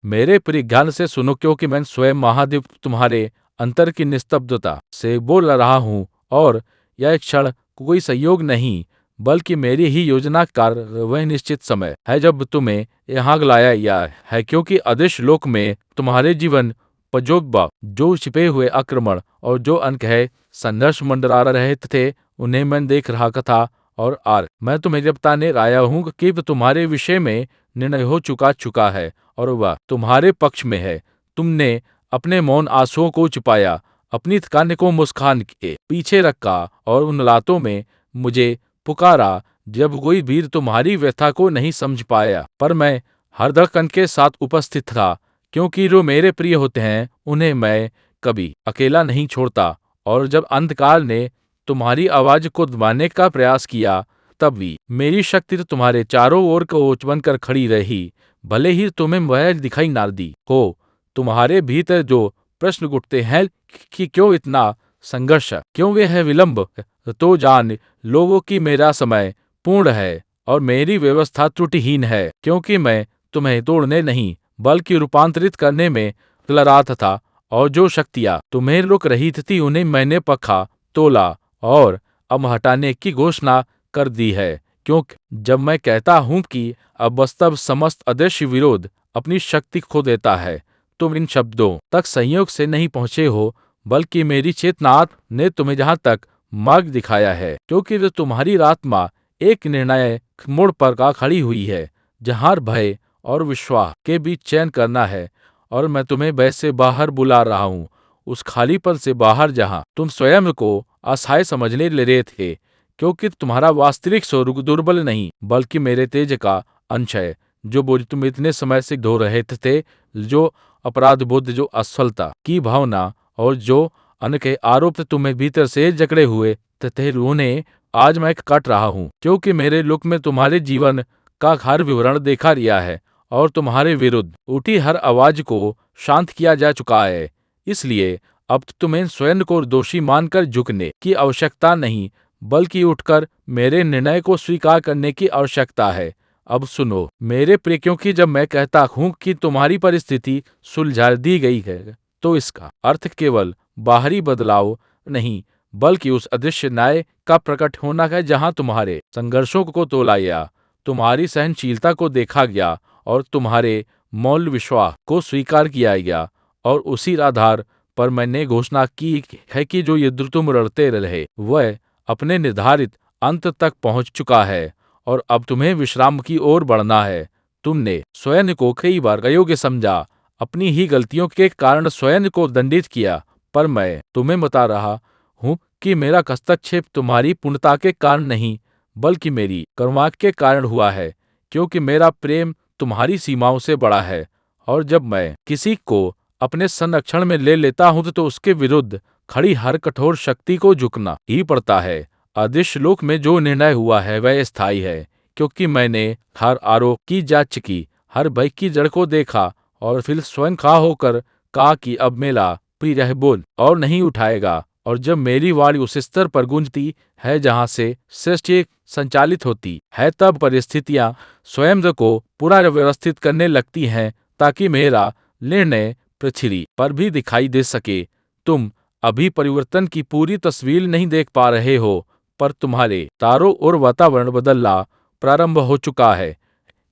मेरे परिज्ञान से सुनो, क्योंकि मैं स्वयं महादेव तुम्हारे अंतर की निस्तब्धता से बोल रहा हूँ, और यह क्षण कोई संयोग नहीं, बल्कि मेरी ही योजनाकार वह निश्चित समय है जब तुम्हें यहाँ लाया गया है, क्योंकि अदृश्य लोक में तुम्हारे जीवन पजोबा जो छिपे हुए आक्रमण और जो अनकहे संघर्ष मंडरा रहे थे, उन्हें मैं देख रहा था। और आर मैं तुम्हें जब बताने आया हूँ कि तुम्हारे विषय में निर्णय हो चुका है, और वह तुम्हारे पक्ष में है। तुमने अपने मौन आंसुओं को छुपाया, अपनी थकान को मुस्कान के पीछे रखा, और उन लातों में मुझे पुकारा जब कोई वीर तुम्हारी व्यथा को नहीं समझ पाया। पर मैं हर धड़कन के साथ उपस्थित था, क्योंकि जो मेरे प्रिय होते हैं उन्हें मैं कभी अकेला नहीं छोड़ता। और जब अंधकार ने तुम्हारी आवाज को दबाने का प्रयास किया, तब भी मेरी शक्ति तो तुम्हारे चारों ओर कवच बनकर खड़ी रही, भले ही तुम्हें वह दिखाई ना दी हो। तुम्हारे भीतर जो प्रश्न उठते हैं कि क्यों इतना संघर्ष, क्यों वे है विलंब, तो जान लोगों की मेरा समय पूर्ण है और मेरी व्यवस्था त्रुटिहीन है, क्योंकि मैं तुम्हें तोड़ने नहीं बल्कि रूपांतरित करने में लगा था। और जो शक्तियाँ तुम्हें रोक रही थी उन्हें मैंने पखा तोला और अब हटाने की घोषणा कर दी है, क्योंकि जब मैं कहता हूँ कि अब वास्तव समस्त अदृश्य विरोध अपनी शक्ति खो देता है, तुम इन शब्दों तक संयोग से नहीं पहुँचे हो, बल्कि मेरी चेतना ने तुम्हें जहाँ तक मार्ग दिखाया है, क्योंकि जो तुम्हारी आत्मा एक निर्णायक मोड़ पर का खड़ी हुई है, जहाँ भय और विश्वास के बीच चयन करना है। और मैं तुम्हें भय से बाहर बुला रहा हूँ, उस खालीपन से बाहर जहाँ तुम स्वयं को असहाय समझने ले रहे थे, क्योंकि तुम्हारा वास्तविक स्वरूप दुर्बल नहीं बल्कि मेरे तेज का अंश है। जो बोझ तुम इतने समय से ढो रहे थे, जो अपराध बोध, जो असफलता की भावना और जो अनके आरोप तुम्हें भीतर से जकड़े हुए थे, उन्हें आज मैं काट रहा हूँ, क्योंकि मेरे लोक में तुम्हारे जीवन का हर विवरण देखा गया है और तुम्हारे विरुद्ध उठी हर आवाज को शांत किया जा चुका है। इसलिए अब तुम्हें स्वयं को दोषी मानकर झुकने की आवश्यकता नहीं, बल्कि उठकर मेरे निर्णय को स्वीकार करने की आवश्यकता है। अब सुनो मेरे प्रिय, क्योंकि जब मैं कहता हूँ कि तुम्हारी परिस्थिति सुलझा दी गई है, तो इसका अर्थ केवल बाहरी बदलाव नहीं, बल्कि उस अदृश्य न्याय का प्रकट होना है, जहाँ तुम्हारे संघर्षों को तोला गया, तुम्हारी सहनशीलता को देखा गया और तुम्हारे मौल विश्वास को स्वीकार किया गया। और उसी आधार पर मैंने घोषणा की है कि जो युद्ध तुम लड़ते रहे वह अपने निर्धारित अंत तक पहुंच चुका है, और अब तुम्हें विश्राम की ओर बढ़ना है। तुमने स्वयं को कई बार अयोग्य समझा, अपनी ही गलतियों के कारण स्वयं को दंडित किया, पर मैं तुम्हें बता रहा हूँ कि मेरा हस्तक्षेप तुम्हारी पूर्णता के कारण नहीं, बल्कि मेरी करुणा के कारण हुआ है, क्योंकि मेरा प्रेम तुम्हारी सीमाओं से बड़ा है। और जब मैं किसी को अपने संरक्षण में ले लेता हूँ तो उसके विरुद्ध खड़ी हर कठोर शक्ति को झुकना ही पड़ता है। अदृश्य लोक में जो निर्णय हुआ है वह स्थायी है, क्योंकि मैंने हर आरोप की जांच की, हर भय की जड़ को देखा और फिर स्वयं खा होकर कहा कि अब मेरा प्रिय बोल और नहीं उठाएगा। और जब मेरी वाणी उस स्तर पर गूंजती है जहाँ से सृष्टि संचालित होती है, तब परिस्थितियाँ स्वयं को पूरा व्यवस्थित करने लगती हैं, ताकि मेरा निर्णय पृथ्वी पर भी दिखाई दे सके। तुम अभी परिवर्तन की पूरी तस्वीर नहीं देख पा रहे हो, पर तुम्हारे चारों ओर वातावरण बदलना प्रारंभ हो चुका है,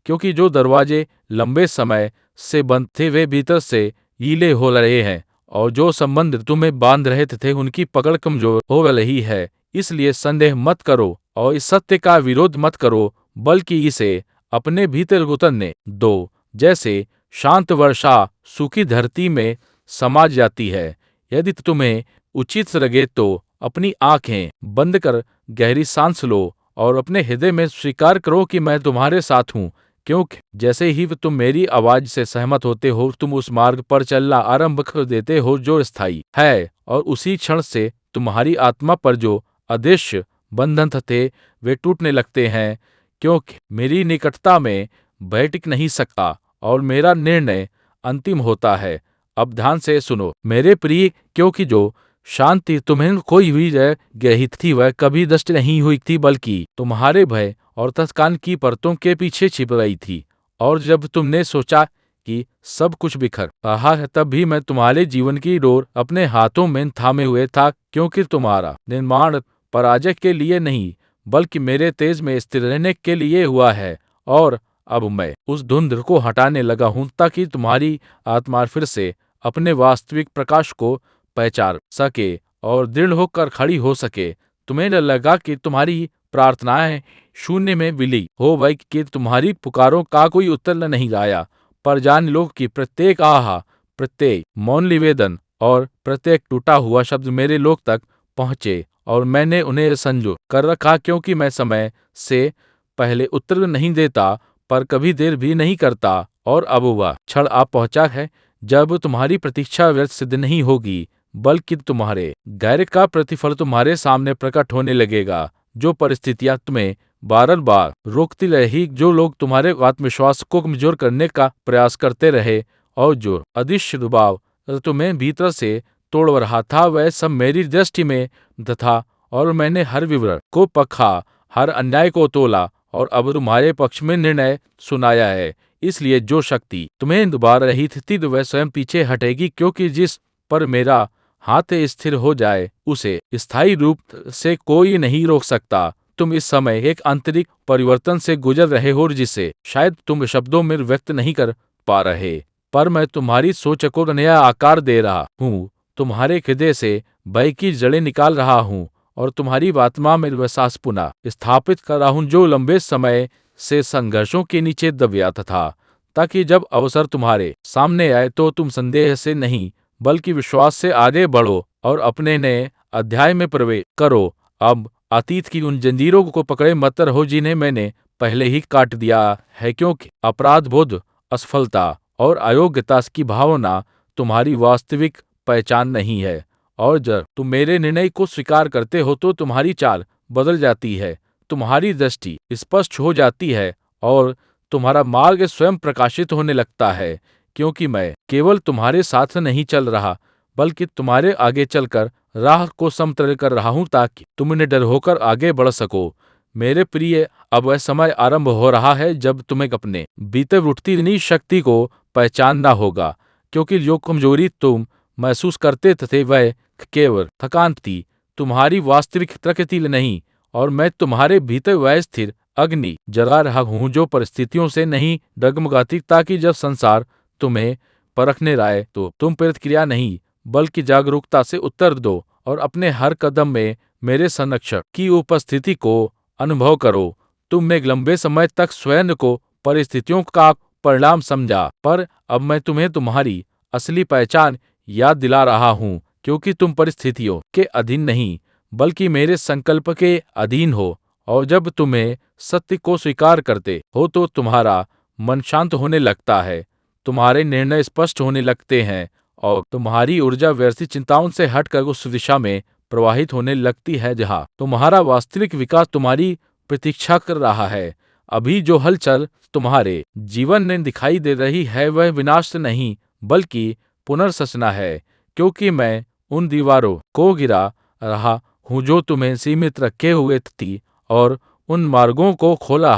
क्योंकि जो दरवाजे लंबे समय से बंद थे वे भीतर से गीले हो रहे हैं, और जो संबंध तुम्हें बांध रहे थे उनकी पकड़ कमजोर हो रही है। इसलिए संदेह मत करो और इस सत्य का विरोध मत करो, बल्कि इसे अपने भीतर उतरने दो, जैसे शांत वर्षा सूखी धरती में समा जाती है। यदि तुम्हें उचित लगे तो अपनी आंखें बंद कर गहरी सांस लो और अपने हृदय में स्वीकार करो कि मैं तुम्हारे साथ हूँ, क्योंकि जैसे ही तुम मेरी आवाज से सहमत होते हो, तुम उस मार्ग पर चलना आरंभ कर देते हो जो स्थायी है, और उसी क्षण से तुम्हारी आत्मा पर जो अदृश्य बंधन थे वे टूटने लगते हैं, क्योंकि मेरी निकटता में भय टिक नहीं सकता और मेरा निर्णय अंतिम होता है। अब ध्यान से सुनो मेरे प्रिय, क्योंकि जो शांति तुम्हें खोई हुई रह गई थी वह कभी नष्ट नहीं हुई थी, बल्कि तुम्हारे भय और थकान की परतों के पीछे छिप गई थी। और जब तुमने सोचा कि सब कुछ बिखर रहा है, तब भी मैं तुम्हारे जीवन की डोर अपने हाथों में थामे हुए था, क्योंकि तुम्हारा निर्माण पराजय के लिए नहीं बल्कि मेरे तेज में स्थिर रहने के लिए हुआ है। और अब मैं उस धुंध को हटाने लगा हूं ताकि तुम्हारी आत्मा फिर से अपने वास्तविक प्रकाश को पहचान सके और दृढ़ होकर खड़ी हो सके। तुम्हें न लगा कि तुम्हारी प्रार्थनाएं शून्य में विलीन हो गई, कि तुम्हारी पुकारों का कोई उत्तर नहीं आया, पर जान लो कि प्रत्येक आहा, प्रत्येक मौन निवेदन और प्रत्येक टूटा हुआ शब्द मेरे लोक तक पहुंचे और मैंने उन्हें संजो कर रखा, क्योंकि मैं समय से पहले उत्तर नहीं देता पर कभी देर भी नहीं करता। और अब वह क्षण आ पहुंचा है जब तुम्हारी प्रतीक्षा व्यर्थ सिद्ध नहीं होगी, बल्कि तुम्हारे धैर्य का प्रतिफल तुम्हारे सामने प्रकट होने लगेगा। जो परिस्थितियां तुम्हें बार बार रोकती रही, जो लोग तुम्हारे आत्मविश्वास को कमजोर करने का प्रयास करते रहे और जो अदृश्य दबाव तुम्हें भीतर से तोड़ रहा था, वह सब मेरी दृष्टि में था और मैंने हर विवरण को पखा, हर अन्याय को तोला और अब तुम्हारे पक्ष में निर्णय सुनाया है। इसलिए जो शक्ति तुम्हें दुबा रही थी वह स्वयं पीछे हटेगी, क्योंकि जिस पर मेरा हाथ स्थिर हो जाए उसे स्थायी रूप से कोई नहीं रोक सकता। तुम इस समय एक आंतरिक परिवर्तन से गुजर रहे हो जिसे शायद तुम शब्दों में व्यक्त नहीं कर पा रहे, पर मैं तुम्हारी सोच को नया आकार दे रहा हूँ, तुम्हारे हृदय से भय की जड़ें निकाल रहा हूँ और तुम्हारी आत्मा में विश्वास पुनः स्थापित कर रहा हूँ, जो लंबे समय से संघर्षों के नीचे दबिया था, ताकि जब अवसर तुम्हारे सामने आए तो तुम संदेह से नहीं बल्कि विश्वास से आगे बढ़ो और अपने नए अध्याय में प्रवेश करो। अब अतीत की उन जंजीरों को पकड़े मत रहो जिन्हें मैंने पहले ही काट दिया है, क्योंकि अपराध बोध, असफलता और अयोग्यता की भावना तुम्हारी वास्तविक पहचान नहीं है। और जब तुम मेरे निर्णय को स्वीकार करते हो तो तुम्हारी चाल बदल जाती है, तुम्हारी दृष्टि स्पष्ट हो जाती है और तुम्हारा मार्ग स्वयं प्रकाशित होने लगता है, क्योंकि मैं केवल तुम्हारे साथ नहीं चल रहा बल्कि तुम्हारे आगे चलकर राह को समतल कर रहा हूं, ताकि तुम निडर होकर आगे बढ़ सको। मेरे प्रिय, अब वह समय आरंभ हो रहा है जब तुम्हें अपने भीतर उठती नई शक्ति को पहचानना होगा, क्योंकि जो कमजोरी तुम महसूस करते थे वह केवल थकान थी, तुम्हारी वास्तविक प्रकृति नहीं। और मैं तुम्हारे भीतर वह स्थिर अग्नि जला रहा हूँ जो परिस्थितियों से नहीं डगमगाती, ताकि जब संसार तुम्हें परखने लाए तो तुम प्रतिक्रिया नहीं बल्कि जागरूकता से उत्तर दो और अपने हर कदम में मेरे संरक्षक की उपस्थिति को अनुभव करो। तुमने लंबे समय तक स्वयं को परिस्थितियों का परिणाम समझा, पर अब मैं तुम्हें तुम्हारी असली पहचान याद दिला रहा हूँ, क्योंकि तुम परिस्थितियों के अधीन नहीं बल्कि मेरे संकल्प के अधीन हो। और जब तुम्हें सत्य को स्वीकार करते हो तो तुम्हारा मन शांत होने लगता है, तुम्हारे निर्णय स्पष्ट होने लगते हैं और तुम्हारी ऊर्जा व्यर्थ चिंताओं से हटकर उस दिशा में प्रवाहित होने लगती है जहां तुम्हारा वास्तविक विकास तुम्हारी प्रतीक्षा कर रहा है। अभी जो हलचल तुम्हारे जीवन में दिखाई दे रही है वह विनाश नहीं बल्कि पुनर्संरचना है, क्योंकि मैं उन दीवारों को गिरा रहा हूँ जो तुम्हें सीमित रखे हुए थी और उन मार्गों को खोला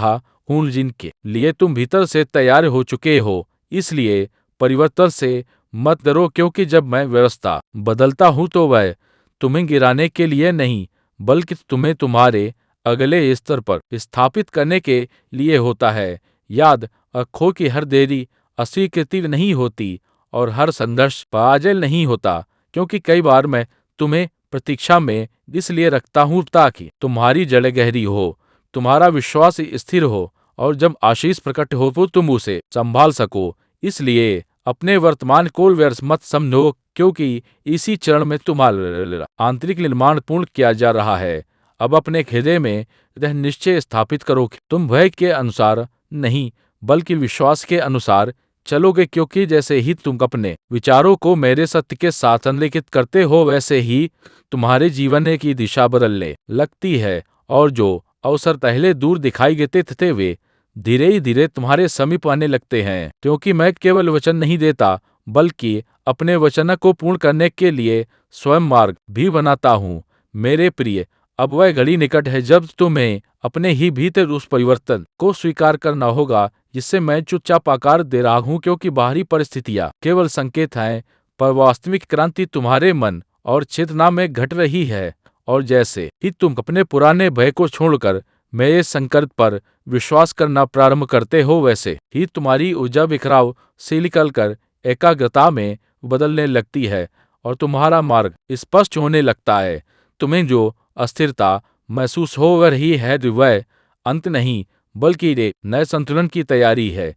हूँ जिनके लिए तुम भीतर से तैयार हो चुके हो। इसलिए परिवर्तन से मत डरो, क्योंकि जब मैं व्यवस्था बदलता हूँ तो वह तुम्हें गिराने के लिए नहीं बल्कि तुम्हें तुम्हारे अगले स्तर पर स्थापित करने के लिए होता है। याद रखो कि हर देरी अस्वीकृति नहीं होती और हर संघर्ष पराजय नहीं होता, क्योंकि कई बार मैं तुम्हें प्रतीक्षा में इसलिए रखता हूँ ताकि तुम्हारी जड़ गहरी हो, तुम्हारा विश्वास स्थिर हो और जब आशीष प्रकट हो तो तुम उसे संभाल सको। इसलिए अपने वर्तमान को व्यर्थ मत समझो, क्योंकि इसी चरण में तुम्हारा आंतरिक निर्माण पूर्ण किया जा रहा है। अब अपने हृदय में यह निश्चय स्थापित करो कि तुम भय के अनुसार नहीं बल्कि विश्वास के अनुसार चलोगे, क्योंकि जैसे ही तुम अपने विचारों को मेरे सत्य के साथ संरेखित करते हो वैसे ही तुम्हारे जीवन की दिशा बदलने लगती है और जो अवसर पहले दूर दिखाई देते थे वे धीरे धीरे तुम्हारे समीप आने लगते हैं, क्योंकि मैं केवल वचन नहीं देता बल्कि अपने वचन को पूर्ण करने के लिए स्वयं मार्ग भी बनाता हूँ। मेरे प्रिय, अब वह घड़ी निकट है जब तुम्हें अपने ही भीतर उस परिवर्तन को स्वीकार करना होगा जिससे मैं चुपचाप आकार दे रहा हूँ, क्योंकि बाहरी परिस्थितियाँ केवल संकेत हैं, पर वास्तविक क्रांति तुम्हारे मन और चेतना में घट रही है। और जैसे ही तुम अपने पुराने भय को छोड़कर मेरे संकल्प पर विश्वास करना प्रारंभ करते हो, वैसे ही तुम्हारी ऊर्जा बिखराव से निकलकर एकाग्रता में बदलने लगती है और तुम्हारा मार्ग स्पष्ट होने लगता है। तुम्हें जो अस्थिरता महसूस हो रही है वह अंत नहीं, बल्कि एक नए संतुलन की तैयारी है।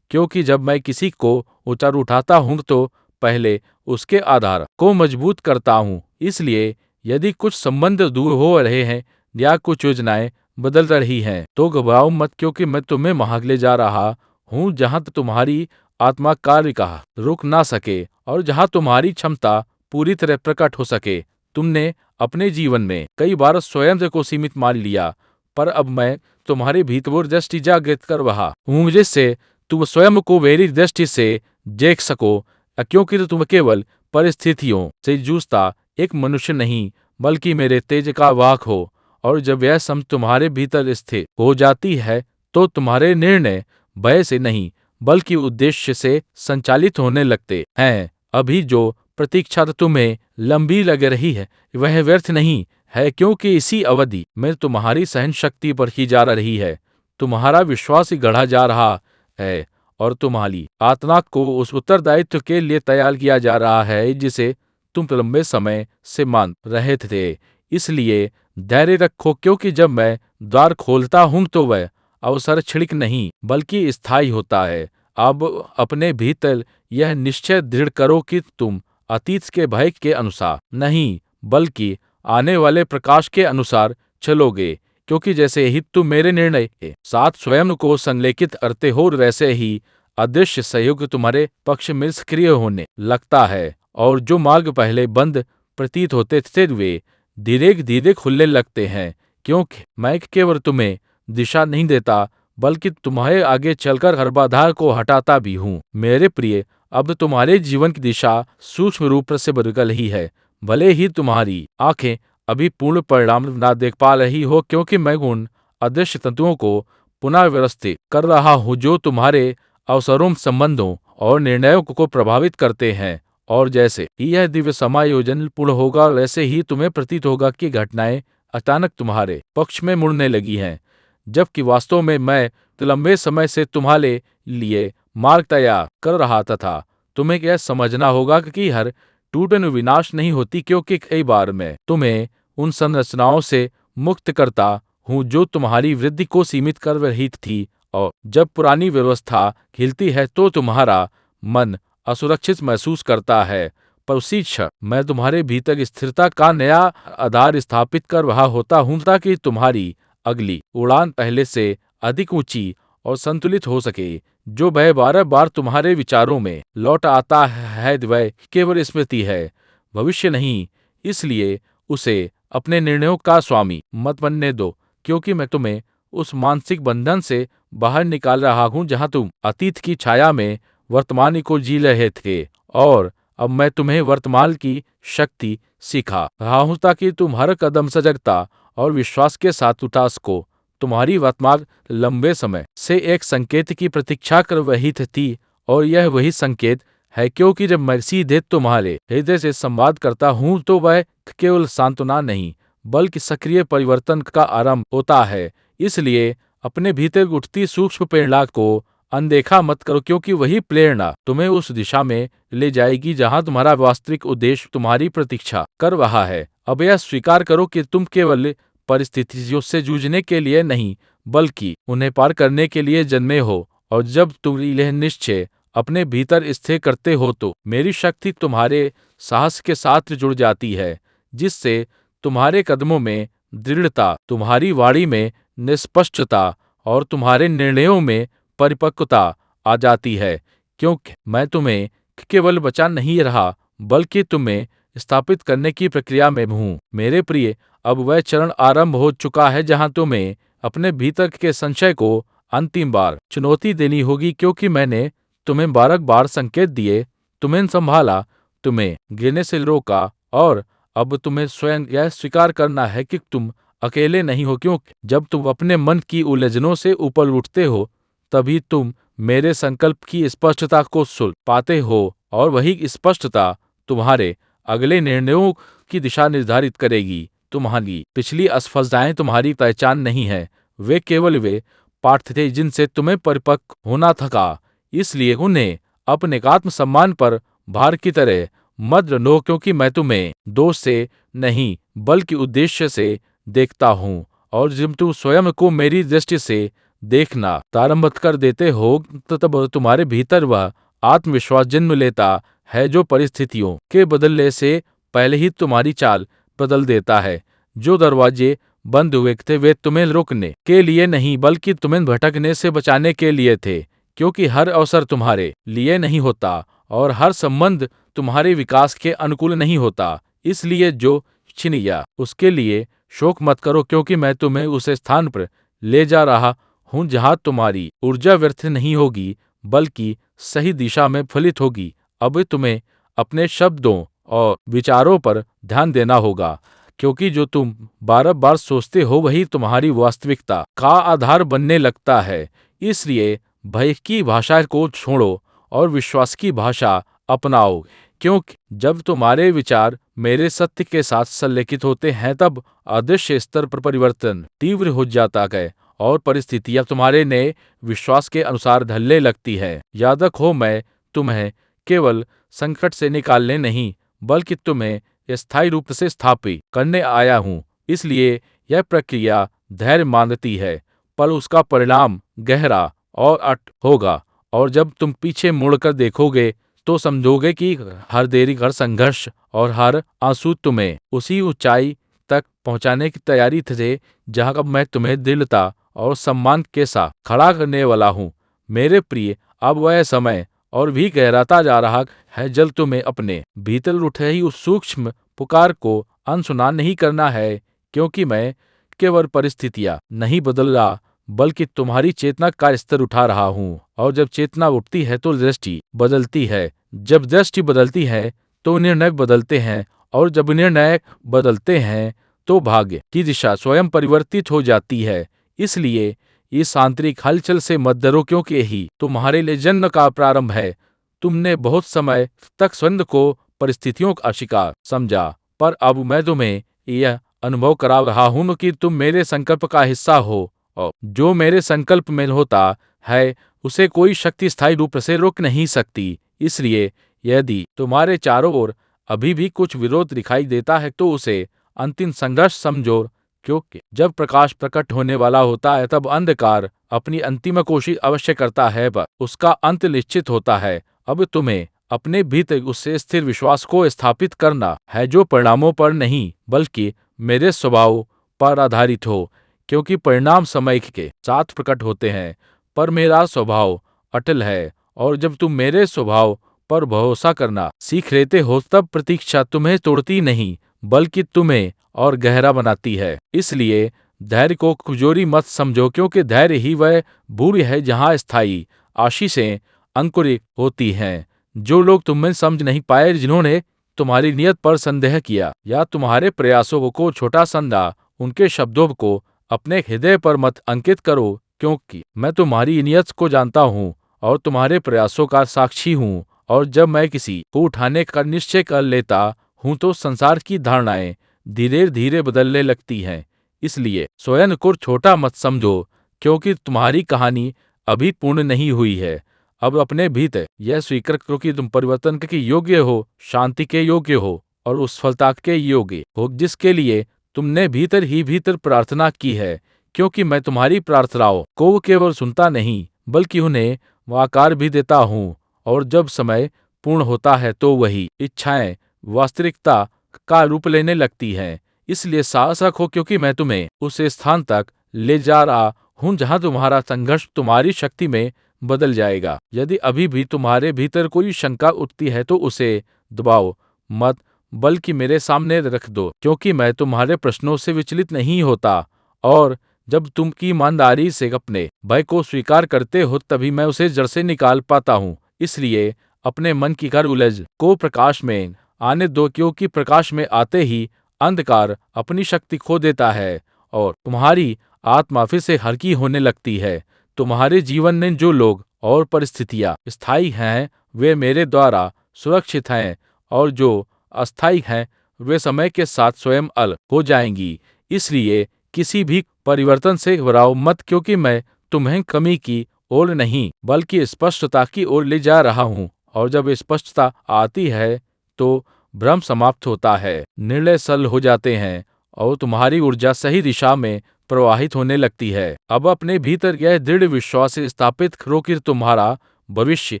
क्योंकि जब मैं किसी को ऊंचा उठाता हूं तो पहले उसके आधार को मजबूत करता हूं। इसलिए यदि कुछ संबंध दूर हो रहे हैं या कुछ योजनाएं बदल रही हैं, तो घबराओ मत, क्योंकि मैं तुम्हें वहां ले जा रहा हूं जहां तुम्हारी आत्मा कार्य का रुक ना सके और जहां तुम्हारी क्षमता पूरी तरह प्रकट हो सके। तुमने अपने जीवन में कई बार स्वयं को सीमित मान लिया, पर अब मैं तुम्हारी भीतर दृष्टि जागृत कर रहा हूँ, जिससे तुम स्वयं को मेरी दृष्टि से देख सको, क्योंकि तुम केवल परिस्थितियों से जूझता एक मनुष्य नहीं, बल्कि मेरे तेज का वाहक हो। और जब यह समझ तुम्हारे भीतर स्थिर हो जाती है, तो तुम्हारे निर्णय भय से नहीं, बल्कि उद्देश्य से संचालित होने लगते हैं। अभी जो प्रतीक्षा तुम्हें लंबी लग रही है, वह व्यर्थ नहीं है, क्योंकि इसी अवधि में तुम्हारी सहन शक्ति बढ़ती जा रही है, तुम्हारा विश्वास गढ़ा जा रहा है और तुम्हारी आत्मा को उस उत्तरदायित्व के लिए तैयार किया जा रहा है जिसे तुम लंबे समय से मान रहे थे। इसलिए धैर्य रखो, क्योंकि जब मैं द्वार खोलता हूं तो वह अवसर क्षणिक नहीं, बल्कि स्थायी होता है। अब अपने भीतर यह निश्चय दृढ़ करो कि तुम अतीत के भय के अनुसार नहीं, बल्कि आने वाले प्रकाश के अनुसार चलोगे। क्योंकि जैसे ही तुम मेरे निर्णय के साथ स्वयं को संलेखित करते हो, वैसे ही अदृश्य सहयोग तुम्हारे पक्ष में सक्रिय होने लगता है और जो मार्ग पहले बंद प्रतीत होते थे वे धीरे धीरे खुलने लगते हैं। क्योंकि मैं केवल तुम्हें दिशा नहीं देता, बल्कि तुम्हारे आगे चलकर हर बाधा को हटाता भी हूँ। मेरे प्रिय, अब तुम्हारे जीवन की दिशा सूक्ष्म रूप से बदल ही है। भले ही तुम्हारी आंखें अभी पूर्ण परिणाम ना देख पा रही हो, क्योंकि मैं उन अदृश्य तंतुओं को पुनः व्यवस्थित कर रहा हूँ जो तुम्हारे अवसरों, संबंधों और निर्णयों को प्रभावित करते हैं। और जैसे ही यह दिव्य समायोजन पूर्ण होगा, वैसे ही तुम्हें प्रतीत होगा कि घटनाएं अचानक तुम्हारे पक्ष में मुड़ने लगी हैं, जबकि वास्तव में मैं लंबे समय से तुम्हारे लिए मार्ग तैयार कर रहा था। तुम्हें यह समझना होगा कि हर टूटन विनाश नहीं होती, क्योंकि कई बार मैं तुम्हें उन संरचनाओं से मुक्त करता हूँ जो तुम्हारी वृद्धि को सीमित कर रही थी। और जब पुरानी व्यवस्था हिलती है तो तुम्हारा मन असुरक्षित महसूस करता है, पर उसी क्षण मैं तुम्हारे भीतर स्थिरता का नया आधार स्थापित कर रहा होता हूँ, ताकि तुम्हारी अगली उड़ान पहले से अधिक ऊंची और संतुलित हो सके। जो भय बार बार तुम्हारे विचारों में लौट आता है वह केवल स्मृति है, भविष्य नहीं। इसलिए उसे अपने निर्णयों का स्वामी मत बनने दो, क्योंकि मैं तुम्हें उस मानसिक बंधन से बाहर निकाल रहा हूँ जहाँ तुम अतीत की छाया में वर्तमान को जी रहे थे। और अब मैं तुम्हें वर्तमान की शक्ति सिखा रहा हूँ, ताकि तुम हर कदम सजगता और विश्वास के साथ उठा सको। तुम्हारी वर्तमान लंबे समय से एक संकेत की प्रतीक्षा कर रही थी, और यह वही संकेत है, क्योंकि जब मैं सीधे तुम्हारे हृदय से संवाद करता हूँ तो वह केवल सांत्वना नहीं, बल्कि सक्रिय परिवर्तन का आरंभ होता है। इसलिए अपने भीतर उठती सूक्ष्म प्रेरणा को अनदेखा मत करो, क्योंकि वही प्रेरणा तुम्हें उस दिशा में ले जाएगी जहां तुम्हारा वास्तविक उद्देश्य तुम्हारी प्रतीक्षा कर रहा है। अब यह स्वीकार करो कि तुम केवल परिस्थितियों से जूझने के लिए नहीं, बल्कि उन्हें पार करने के लिए जन्मे हो। और जब तुम यह निश्चय अपने भीतर स्थिर करते हो तो मेरी शक्ति तुम्हारे साहस के साथ जुड़ जाती है, जिससे तुम्हारे कदमों में दृढ़ता, तुम्हारी वाणी में निष्पक्षता और तुम्हारे निर्णयों में परिपक्वता आ जाती है। क्योंकि मैं तुम्हें केवल बचा नहीं रहा, बल्कि तुम्हें स्थापित करने की प्रक्रिया में हूँ। मेरे प्रिय, अब वह चरण आरंभ हो चुका है जहाँ तुम्हें अपने भीतर के संशय को अंतिम बार चुनौती देनी होगी, क्योंकि मैंने तुम्हें बार संकेत दिए, तुम्हें संभाला, तुम्हें गिरने से रोका, और अब तुम्हें स्वयं यह स्वीकार करना है कि तुम अकेले नहीं हो। क्योंकि जब तुम अपने मन की उलझनों से ऊपर उठते हो तभी तुम मेरे संकल्प की स्पष्टता को सुन पाते हो, और वही स्पष्टता तुम्हारे अगले निर्णयों की दिशा निर्धारित करेगी। तुम्हारी पिछली असफलताएं तुम्हारी पहचान नहीं है, वे केवल वे पाठ थे जिनसे तुम्हें परिपक्व होना थका। इसलिए उन्हें अपने आत्मसम्मान पर भार की तरह मत लो, क्योंकि मैं तुम्हें दोष से नहीं बल्कि उद्देश्य से देखता हूँ। और जब तुम स्वयं को मेरी दृष्टि से देखना प्रारंभ कर देते हो, तो तब तुम्हारे भीतर वह आत्मविश्वास जन्म लेता है जो परिस्थितियों के बदलने से पहले ही तुम्हारी चाल बदल देता है। जो दरवाजे बंद हुए थे वे तुम्हें रोकने के लिए नहीं बल्कि तुम्हें भटकने से बचाने के लिए थे, क्योंकि हर अवसर तुम्हारे लिए नहीं होता और हर संबंध तुम्हारे विकास के अनुकूल नहीं होता। इसलिए जो छिन गया उसके लिए शोक मत करो, क्योंकि मैं तुम्हें उस स्थान पर ले जा रहा हूँ जहाँ तुम्हारी ऊर्जा व्यर्थ नहीं होगी बल्कि सही दिशा में फलित होगी। अब तुम्हें अपने शब्दों और विचारों पर ध्यान देना होगा, क्योंकि जो तुम बार बार सोचते हो वही तुम्हारी वास्तविकता का आधार बनने लगता है। इसलिए भय की भाषा को छोड़ो और विश्वास की भाषा अपनाओ, क्योंकि जब तुम्हारे विचार मेरे सत्य के साथ संलेखित होते हैं तब अदृश्य स्तर पर परिवर्तन तीव्र हो जाता है और परिस्थितियां तुम्हारे नए विश्वास के अनुसार ढलने लगती है। याद रखो, मैं तुम्हें केवल संकट से निकालने नहीं बल्कि तुम्हें स्थायी रूप से स्थापित करने आया हूँ। इसलिए यह प्रक्रिया धैर्य मांगती है, पर उसका परिणाम गहरा और अटूट होगा। और जब तुम पीछे मुड़कर देखोगे तो समझोगे कि हर देरी, हर संघर्ष और हर आंसू तुम्हें उसी ऊंचाई तक पहुंचाने की तैयारी थे जहां अब मैं तुम्हें दृढ़ता और सम्मान के साथ खड़ा करने वाला हूँ। मेरे प्रिय, अब वह समय और भी गहराता जा रहा है जब तुम्हें अपने भीतर उठ रही उस सूक्ष्म पुकार को अनसुना नहीं करना है, क्योंकि मैं केवल परिस्थितियां नहीं बदल रहा बल्कि तुम्हारी चेतना का स्तर उठा रहा हूँ। और जब चेतना उठती है तो दृष्टि बदलती है, जब दृष्टि बदलती है तो निर्णय बदलते हैं, और जब निर्णय बदलते हैं तो भाग्य की दिशा स्वयं परिवर्तित हो जाती है। इसलिए इस आंतरिक हलचल से मत डरो, क्योंकि यही तुम्हारे लिए जन्म का प्रारंभ है। तुमने बहुत समय तक स्वयं को परिस्थितियों का शिकार समझा, पर अब मैं तुम्हें यह अनुभव करा रहा हूं कि तुम मेरे संकल्प का हिस्सा हो, और जो मेरे संकल्प में होता है उसे कोई शक्ति स्थायी रूप से रोक नहीं सकती। इसलिए यदि तुम्हारे चारों ओर अभी भी कुछ विरोध दिखाई देता है तो उसे अंतिम संघर्ष समझो, क्योंकि जब प्रकाश प्रकट होने वाला होता है तब अंधकार अपनी अंतिम कोशिश अवश्य करता है, पर उसका अंत निश्चित होता है। अब तुम्हें अपने भीतर उससे स्थिर विश्वास को स्थापित करना है जो परिणामों पर नहीं बल्कि मेरे स्वभाव पर आधारित हो, क्योंकि परिणाम समय के साथ प्रकट होते हैं पर मेरा स्वभाव अटल है। और जब तुम मेरे स्वभाव पर भरोसा करना सीख लेते हो तब प्रतीक्षा तुम्हें तोड़ती नहीं बल्कि तुम्हें और गहरा बनाती है। इसलिए धैर्य को कमजोरी मत समझो, क्योंकि धैर्य ही वह भूमि है जहाँ स्थायी आशीषें अंकुरित होती हैं। जो लोग तुम्हें समझ नहीं पाए, जिन्होंने तुम्हारी नियत पर संदेह किया या तुम्हारे प्रयासों को छोटा समझा, उनके शब्दों को अपने हृदय पर मत अंकित करो, क्योंकि मैं तुम्हारी नियत को जानता हूँ और तुम्हारे प्रयासों का साक्षी हूँ। और जब मैं किसी को उठाने का निश्चय कर लेता हूँ तो संसार की धारणाएं धीरे धीरे बदलने लगती हैं। इसलिए स्वयं को छोटा मत समझो, क्योंकि तुम्हारी कहानी अभी पूर्ण नहीं हुई है। अब अपने भीतर यह स्वीकार करो कि तुम परिवर्तन के योग्य हो, शांति के योग्य हो और उस सफलता के योग्य हो जिसके लिए तुमने भीतर ही भीतर प्रार्थना की है। क्योंकि मैं तुम्हारी प्रार्थनाओं को केवल सुनता नहीं बल्कि उन्हें आकार भी देता हूँ, और जब समय पूर्ण होता है तो वही इच्छाएं वास्तविकता का रूप लेने लगती हैं। इसलिए साहस रखो, क्योंकि मैं तुम्हें उस स्थान तक ले जा रहा हूँ जहाँ तुम्हारा संघर्ष तुम्हारी शक्ति में बदल जाएगा। यदि अभी भी तुम्हारे भीतर कोई शंका उठती है तो उसे दबाओ मत बल्कि मेरे सामने रख दो, क्योंकि मैं तुम्हारे प्रश्नों से विचलित नहीं होता। और जब तुम की ईमानदारी से अपने भय को स्वीकार करते हो तभी मैं उसे जड़ से निकाल पाता हूँ। इसलिए अपने मन की हर उलझन को प्रकाश में आने दो, क्योंकि प्रकाश में आते ही अंधकार अपनी शक्ति खो देता है और तुम्हारी आत्मा फिर से हल्की होने लगती है। तुम्हारे जीवन में जो लोग और परिस्थितियां स्थायी हैं वे मेरे द्वारा सुरक्षित हैं, और जो अस्थायी हैं वे समय के साथ स्वयं अलग हो जाएंगी। इसलिए किसी भी परिवर्तन से घबराओ मत, क्योंकि मैं तुम्हें कमी की ओर नहीं बल्कि स्पष्टता की ओर ले जा रहा हूँ। और जब स्पष्टता आती है तो भ्रम समाप्त होता है, निर्णय सरल हो जाते हैं और तुम्हारी ऊर्जा सही दिशा में प्रवाहित होने लगती है। अब अपने भीतर यह दृढ़ विश्वास स्थापित करो कि तुम्हारा भविष्य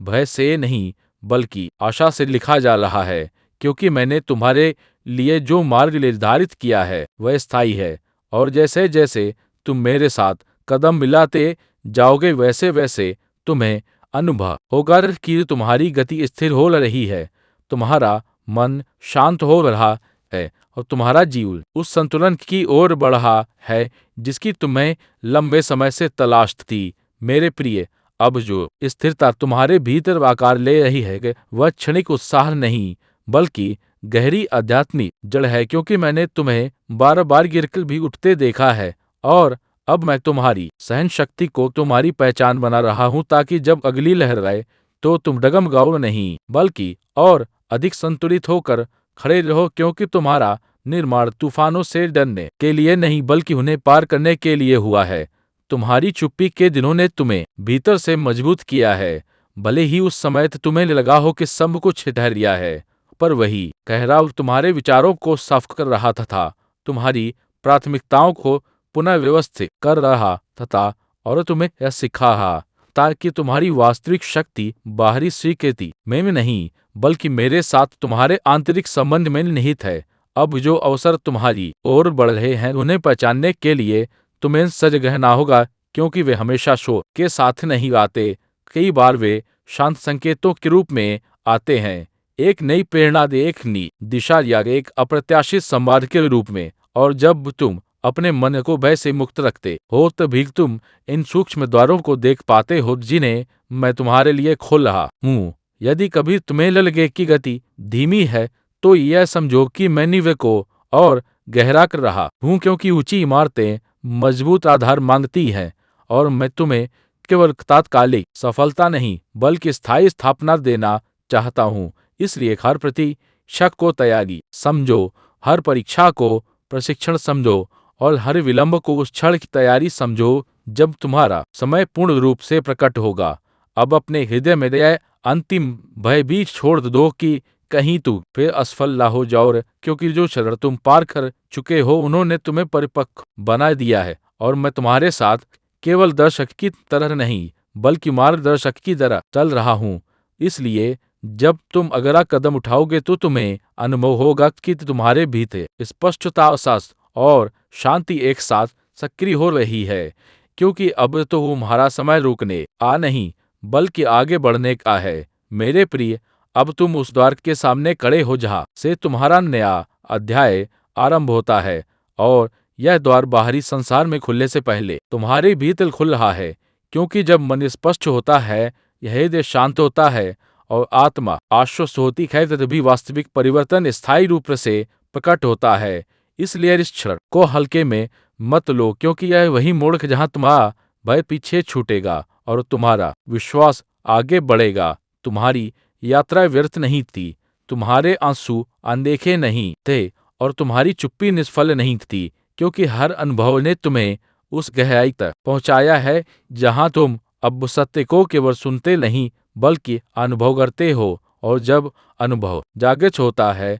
भय से नहीं बल्कि आशा से लिखा जा रहा है, क्योंकि मैंने तुम्हारे लिए जो मार्ग निर्धारित किया है वह स्थायी है। और जैसे जैसे तुम मेरे साथ कदम मिलाते जाओगे वैसे वैसे तुम्हें अनुभव होगा कि तुम्हारी गति स्थिर हो रही है, तुम्हारा मन शांत हो रहा है और तुम्हारा जीवन उस संतुलन की ओर बढ़ रहा है जिसकी तुम्हें लंबे समय से तलाश थी। मेरे प्रिय, अब जो स्थिरता तुम्हारे भीतर आकार ले रही है वह क्षणिक उत्साह नहीं बल्कि गहरी आध्यात्मिक जड़ है, क्योंकि मैंने तुम्हें बार बार गिरकर भी उठते देखा है। और अब मैं तुम्हारी सहन शक्ति को तुम्हारी पहचान बना रहा हूं, ताकि जब अगली लहर आए तो तुम डगमगाओ नहीं बल्कि और अधिक संतुलित होकर खड़े रहो, क्योंकि तुम्हारा निर्माण तूफानों से डरने के लिए नहीं बल्कि उन्हें पार करने के लिए हुआ है। तुम्हारी चुप्पी के दिनों ने तुम्हें भीतर से मजबूत किया है। भले ही उस समय तुम्हें लगा हो कि सब कुछ ठहर गया है, पर वही ठहराव तुम्हारे विचारों को साफ कर रहा था, तुम्हारी प्राथमिकताओं को पुनः व्यवस्थित कर रहा था और तुम्हें यह सिखा रहा ताकि तुम्हारी वास्तविक शक्ति बाहरी स्वीकृति में नहीं बल्कि मेरे साथ तुम्हारे आंतरिक संबंध में निहित है। अब जो अवसर तुम्हारी ओर बढ़ रहे हैं उन्हें पहचानने के लिए तुम्हें सजग रहना होगा, क्योंकि वे हमेशा शोर के साथ नहीं आते। कई बार वे शांत संकेतों के रूप में आते हैं, एक नई प्रेरणा दे, एक नई दिशा या एक अप्रत्याशित संवाद के रूप में। और जब तुम अपने मन को भय से मुक्त रखते हो तभी तुम इन सूक्ष्म द्वारों को देख पाते हो जिन्हें मैं तुम्हारे लिए खोल रहा हूँ। यदि कभी तुम्हें लगे कि गति धीमी है तो यह समझो कि मैं नींव को और गहरा कर रहा हूँ, क्योंकि ऊंची इमारतें मजबूत आधार मांगती हैं और मैं तुम्हें केवल तात्कालिक सफलता नहीं बल्कि स्थायी स्थापना देना चाहता हूँ। इसलिए हर प्रतीक्षा को तैयारी समझो, हर परीक्षा को प्रशिक्षण समझो और हर विलंब को उस क्षण की तैयारी समझो जब तुम्हारा समय पूर्ण रूप से प्रकट होगा। अब अपने हृदय में यह अंतिम भय भी छोड़ दो कि कहीं तुम फिर असफल ना हो जाओ, क्योंकि जो चरण तुम पार कर चुके हो उन्होंने तुम्हें परिपक्व बना दिया है। और मैं तुम्हारे साथ केवल दर्शक की तरह नहीं बल्कि मार्गदर्शक की तरह चल रहा हूँ। इसलिए जब तुम अगला कदम उठाओगे तो तुम्हें अनुभव होगा कि तुम्हारे भीतर स्पष्टता, एहसास और शांति एक साथ सक्रिय हो रही है, क्योंकि अब तो तुम्हारा समय रुकने आ नहीं बल्कि आगे बढ़ने का है। मेरे प्रिय, अब तुम उस द्वार के सामने खड़े हो जहाँ से तुम्हारा नया अध्याय आरंभ होता है, और यह द्वार बाहरी संसार में खुलने से पहले तुम्हारे भीतर खुल रहा है, क्योंकि जब मन स्पष्ट होता है, यह हृदय शांत होता है और आत्मा आश्वस्त होती है तभी वास्तविक परिवर्तन स्थायी रूप से प्रकट होता है। इसलिए इस क्षण को हल्के में मत लो, क्योंकि यह वही मोड़ है जहाँ तुम्हारा भय पीछे छूटेगा और तुम्हारा विश्वास आगे बढ़ेगा। तुम्हारी यात्रा व्यर्थ नहीं थी, तुम्हारे आंसू अनदेखे नहीं थे और तुम्हारी चुप्पी निष्फल नहीं थी, क्योंकि हर अनुभव ने तुम्हें उस गहराई तक पहुंचाया है जहां तुम अब सत्य को केवल सुनते नहीं बल्कि अनुभव करते हो। और जब अनुभव जागृत होता है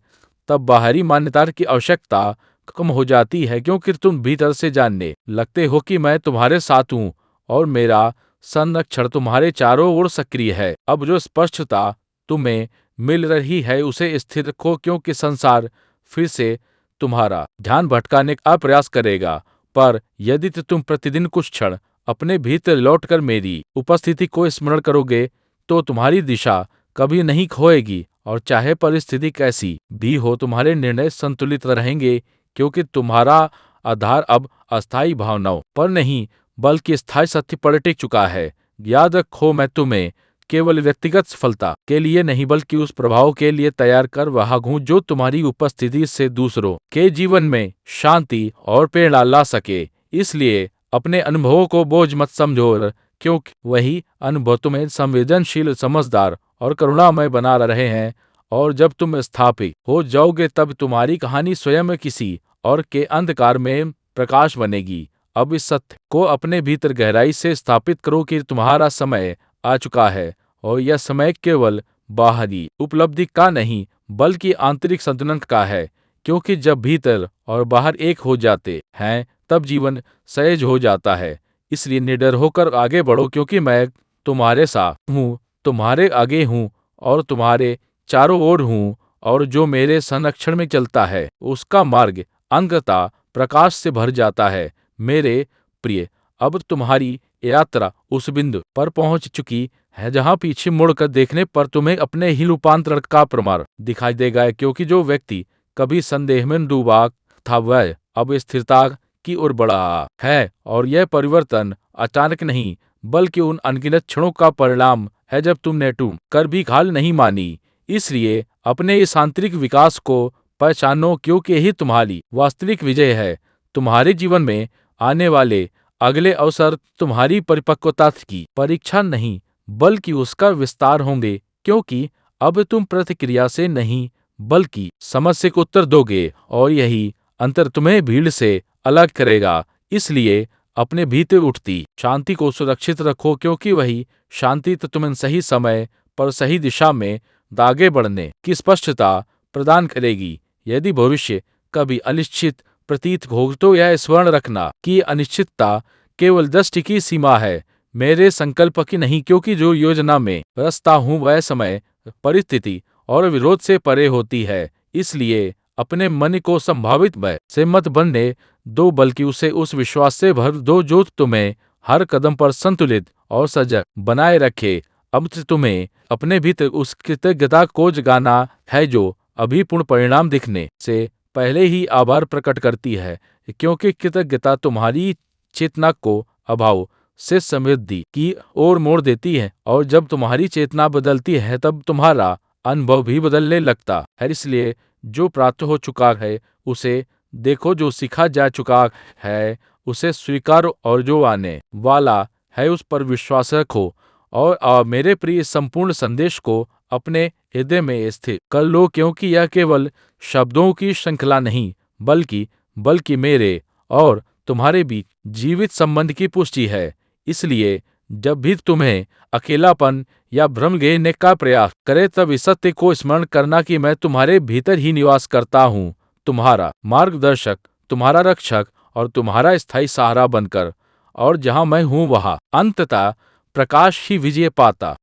तब बाहरी मान्यता की आवश्यकता कम हो जाती है, क्योंकि तुम भीतर से जानने लगते हो कि मैं तुम्हारे साथ हूँ और मेरा संरक्षण तुम्हारे चारों ओर सक्रिय है। अब जो स्पष्टता तुम्हें मिल रही है उसे स्थिर रखो, क्योंकि संसार फिर से तुम्हारा ध्यान भटकाने का प्रयास करेगा। पर यदि तुम प्रतिदिन कुछ क्षण अपने भीतर लौटकर मेरी उपस्थिति को स्मरण करोगे तो तुम्हारी दिशा कभी नहीं खोएगी, और चाहे परिस्थिति कैसी भी हो तुम्हारे निर्णय संतुलित रहेंगे, क्योंकि तुम्हारा आधार अब अस्थायी भावनाओं पर नहीं बल्कि स्थायी सत्य पर टिक चुका है। याद रखो, मैं तुम्हें केवल व्यक्तिगत सफलता के लिए नहीं बल्कि उस प्रभाव के लिए तैयार कर रहा हूँ जो तुम्हारी उपस्थिति से दूसरों के जीवन में शांति और प्रेरणा ला सके। इसलिए अपने अनुभवों को बोझ मत समझो, क्योंकि वही अनुभव तुम्हें संवेदनशील, समझदार और करुणामय बना रहे हैं। और जब तुम स्थापित हो जाओगे तब तुम्हारी कहानी स्वयं किसी और के अंधकार में प्रकाश बनेगी। अब इस सत्य को अपने भीतर गहराई से स्थापित करो कि तुम्हारा समय आ चुका है, और यह समय केवल बाहरी उपलब्धि का नहीं बल्कि आंतरिक संतुलन का है। क्योंकि जब भीतर और बाहर एक हो जाते हैं तब जीवन सहज हो जाता है। इसलिए निडर होकर आगे बढ़ो, क्योंकि मैं तुम्हारे साथ हूँ, तुम्हारे आगे हूँ और तुम्हारे चारों ओर हूँ। और जो मेरे संरक्षण में चलता है उसका मार्ग अंततः प्रकाश से भर जाता है। मेरे प्रिय, अब तुम्हारी यात्रा उस बिंदु पर पहुंच चुकी है जहां पीछे मुड़कर देखने पर तुम्हें अपने ही रूपांतरण का प्रमाण दिखाई देगा। क्योंकि जो व्यक्ति कभी संदेह में डूबा था वह अब स्थिरता की ओर बढ़ा है, और यह परिवर्तन अचानक नहीं बल्कि उन अनगिनत क्षणों का परिणाम है जब तुमने टूट कर भी हार नहीं मानी। इसलिए अपने इस आंतरिक विकास को पहचानो, क्योंकि यही तुम्हारी वास्तविक विजय है। तुम्हारे जीवन में आने वाले अगले अवसर तुम्हारी परिपक्वता की परीक्षा नहीं बल्कि उसका विस्तार होंगे। क्योंकि अब तुम प्रतिक्रिया से नहीं बल्कि समझ से उत्तर दोगे, और यही अंतर तुम्हें भीड़ से अलग करेगा। इसलिए अपने भीतर उठती शांति को सुरक्षित रखो, क्योंकि वही शांति तो तुम्हें सही समय पर सही दिशा में आगे बढ़ने की स्पष्टता प्रदान करेगी। यदि भविष्य कभी अनिश्चित प्रतीत हो तो यह स्मरण रखना कि अनिश्चितता केवल दृष्टि की सीमा है, मेरे संकल्प की नहीं। क्योंकि जो योजना में रचता हूँ वह समय, परिस्थिति और विरोध से परे होती है। इसलिए अपने मन को संभावित भय से मत बनने दो बल्कि उसे उस विश्वास से भर दो जो तुम्हें हर कदम पर संतुलित और सजग बनाए रखे। अब तुम्हें अपने भीतर उस कृतज्ञता को जगाना है जो अभी पूर्ण परिणाम दिखने से पहले ही आभार प्रकट करती है। क्योंकि कृतज्ञता तुम्हारी चेतना को अभाव से समृद्धि की ओर मोड़ देती है, और जब तुम्हारी चेतना बदलती है तब तुम्हारा अनुभव भी बदलने लगता है। इसलिए जो प्राप्त हो चुका है उसे देखो, जो सीखा जा चुका है उसे स्वीकारो, और जो आने वाला है उस पर विश्वास रखो। और मेरे प्रिय, संपूर्ण संदेश को अपने हृदय में स्थिर कर लो, क्योंकि यह केवल शब्दों की श्रृंखला नहीं बल्कि मेरे और तुम्हारे बीच जीवित संबंध की पुष्टि है। इसलिए जब भी तुम्हें अकेलापन या भ्रम घेरने का प्रयास करे तब इस सत्य को स्मरण करना कि मैं तुम्हारे भीतर ही निवास करता हूँ, तुम्हारा मार्गदर्शक, तुम्हारा रक्षक और तुम्हारा स्थायी सहारा बनकर। और जहाँ मैं हूँ वहाँ अंततः प्रकाश ही विजय पाता